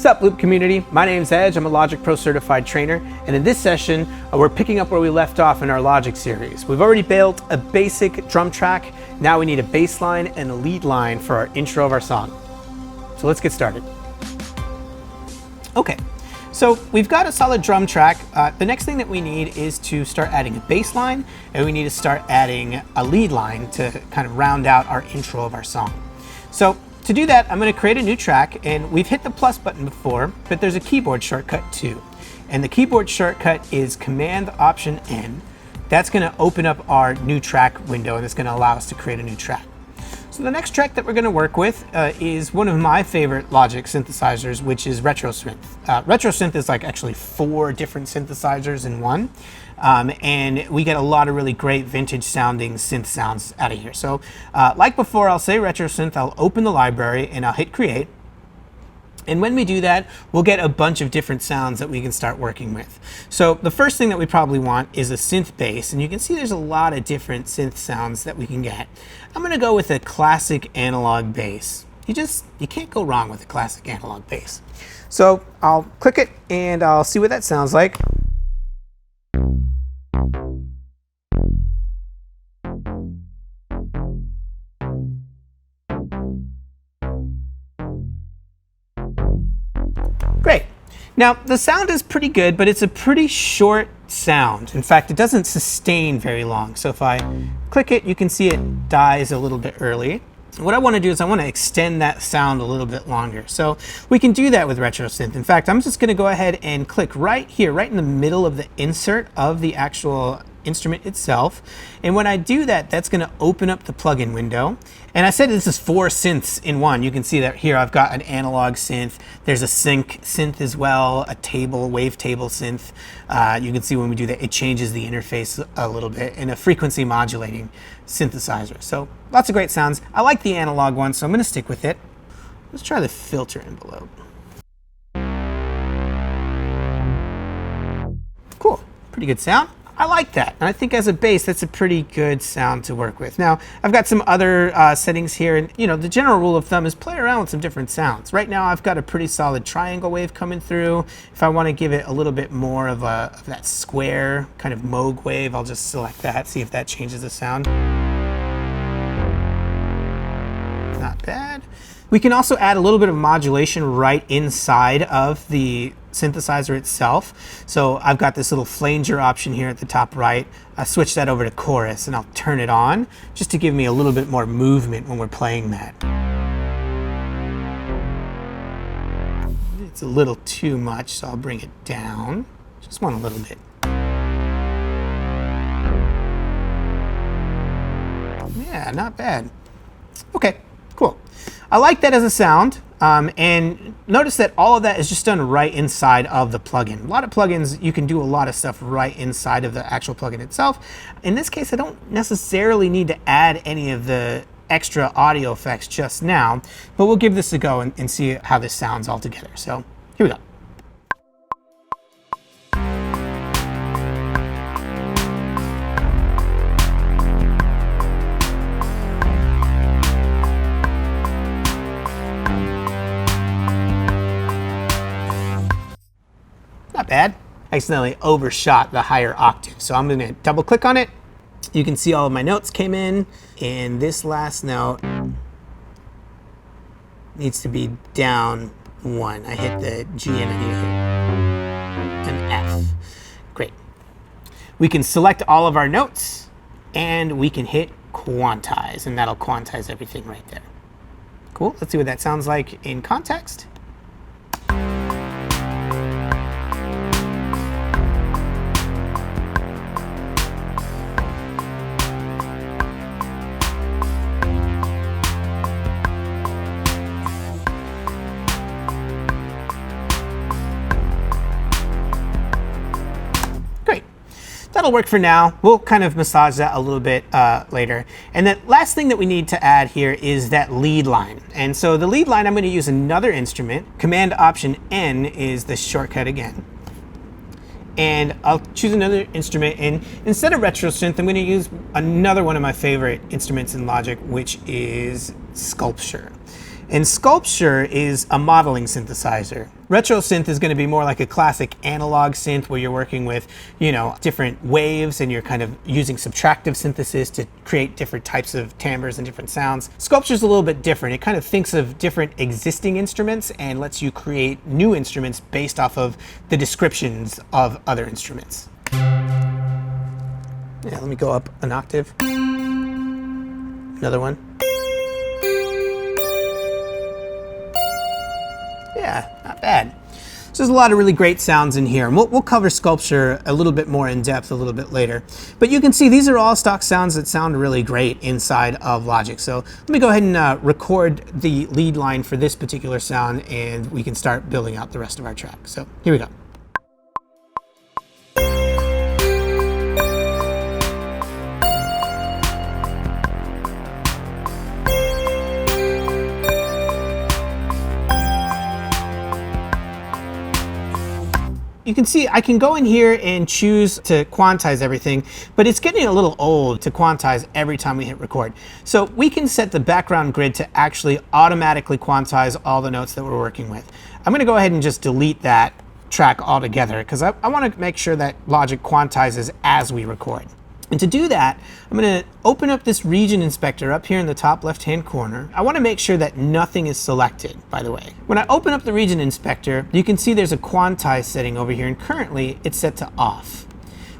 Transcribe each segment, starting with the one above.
What's up, Loop community? My name's Edge. I'm a Logic Pro certified trainer, and in this session, we're picking up where we left off in our Logic series. We've already built a basic drum track. Now we need a bass line and a lead line for our intro of our song. So let's get started. Okay, so we've got a solid drum track. The next thing that we need is to start adding a bass line, and we need to start adding a lead line to kind of round out our intro of our song. So to do that, I'm going to create a new track, and we've hit the plus button before, but there's a keyboard shortcut too. And the keyboard shortcut is Command-Option-N. That's going to open up our new track window, and it's going to allow us to create a new track. So the next track that we're going to work with is one of my favorite Logic synthesizers, which is RetroSynth. RetroSynth is like actually 4 different synthesizers in one. And we get a lot of really great vintage sounding synth sounds out of here. So like before, I'll say RetroSynth, I'll open the library and I'll hit create. And when we do that, we'll get a bunch of different sounds that we can start working with. So the first thing that we probably want is a synth bass, and you can see there's a lot of different synth sounds that we can get. I'm gonna go with a classic analog bass. You can't go wrong with a classic analog bass. So I'll click it and I'll see what that sounds like. Great. Now the sound is pretty good, but it's a pretty short sound. In fact, it doesn't sustain very long. So if I click it, you can see it dies a little bit early. What I want to do is I want to extend that sound a little bit longer. So we can do that with RetroSynth. In fact, I'm just going to go ahead and click right here, right in the middle of the insert of the actual instrument itself. And when I do that, that's going to open up the plugin window. And I said this is 4 synths in one. You can see that here I've got an analog synth. There's a sync synth as well, a wavetable synth. You can see when we do that, it changes the interface a little bit, and a frequency modulating synthesizer. So lots of great sounds. I like the analog one, so I'm going to stick with it. Let's try the filter envelope. Cool, pretty good sound. I like that, and I think as a bass, that's a pretty good sound to work with. Now, I've got some other settings here, and the general rule of thumb is play around with some different sounds. Right now, I've got a pretty solid triangle wave coming through. If I want to give it a little bit more of that square kind of Moog wave, I'll just select that, see if that changes the sound. Not bad. We can also add a little bit of modulation right inside of the synthesizer itself. So I've got this little flanger option here at the top right. I switch that over to chorus and I'll turn it on just to give me a little bit more movement when we're playing that. It's a little too much, so I'll bring it down. Just want a little bit. Yeah, not bad. Okay, cool. I like that as a sound, and notice that all of that is just done right inside of the plugin. A lot of plugins, you can do a lot of stuff right inside of the actual plugin itself. In this case, I don't necessarily need to add any of the extra audio effects just now, but we'll give this a go and see how this sounds all together. So here we go. Not bad. I accidentally overshot the higher octave. So I'm going to double click on it. You can see all of my notes came in, and this last note needs to be down 1. I hit the G and I need to hit an F. Great. We can select all of our notes and we can hit quantize, and that'll quantize everything right there. Cool. Let's see what that sounds like in context. That'll work for now. We'll kind of massage that a little bit later. And the last thing that we need to add here is that lead line. And so the lead line, I'm going to use another instrument. Command-Option-N is the shortcut again. And I'll choose another instrument, and instead of RetroSynth, I'm going to use another one of my favorite instruments in Logic, which is Sculpture. And Sculpture is a modeling synthesizer. Retro synth is going to be more like a classic analog synth where you're working with, different waves and you're kind of using subtractive synthesis to create different types of timbres and different sounds. Sculpture is a little bit different. It kind of thinks of different existing instruments and lets you create new instruments based off of the descriptions of other instruments. Yeah, let me go up an octave. Another one. Yeah, not bad. So there's a lot of really great sounds in here. And we'll cover Sculpture a little bit more in depth a little bit later. But you can see these are all stock sounds that sound really great inside of Logic. So let me go ahead and record the lead line for this particular sound, and we can start building out the rest of our track. So here we go. You can see I can go in here and choose to quantize everything, but it's getting a little old to quantize every time we hit record. So we can set the background grid to actually automatically quantize all the notes that we're working with. I'm going to go ahead and just delete that track altogether because I want to make sure that Logic quantizes as we record. And to do that, I'm going to open up this region inspector up here in the top left-hand corner. I want to make sure that nothing is selected, by the way. When I open up the region inspector, you can see there's a quantize setting over here, and currently it's set to off.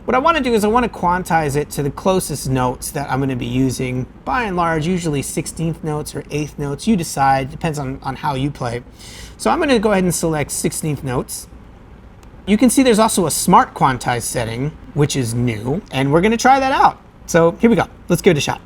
What I want to do is I want to quantize it to the closest notes that I'm going to be using, by and large, usually 16th notes or 8th notes. You decide, depends on how you play. So I'm going to go ahead and select 16th notes. You can see there's also a smart quantize setting, which is new, and we're going to try that out. So here we go. Let's give it a shot.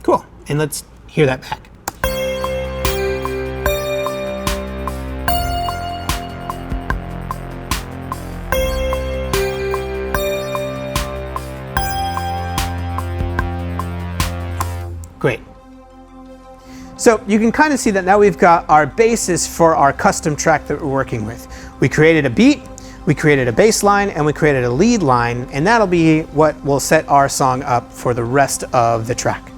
Cool. And let's hear that back. Great. So you can kind of see that now we've got our basis for our custom track that we're working with. We created a beat, we created a bass line, and we created a lead line, and that'll be what will set our song up for the rest of the track.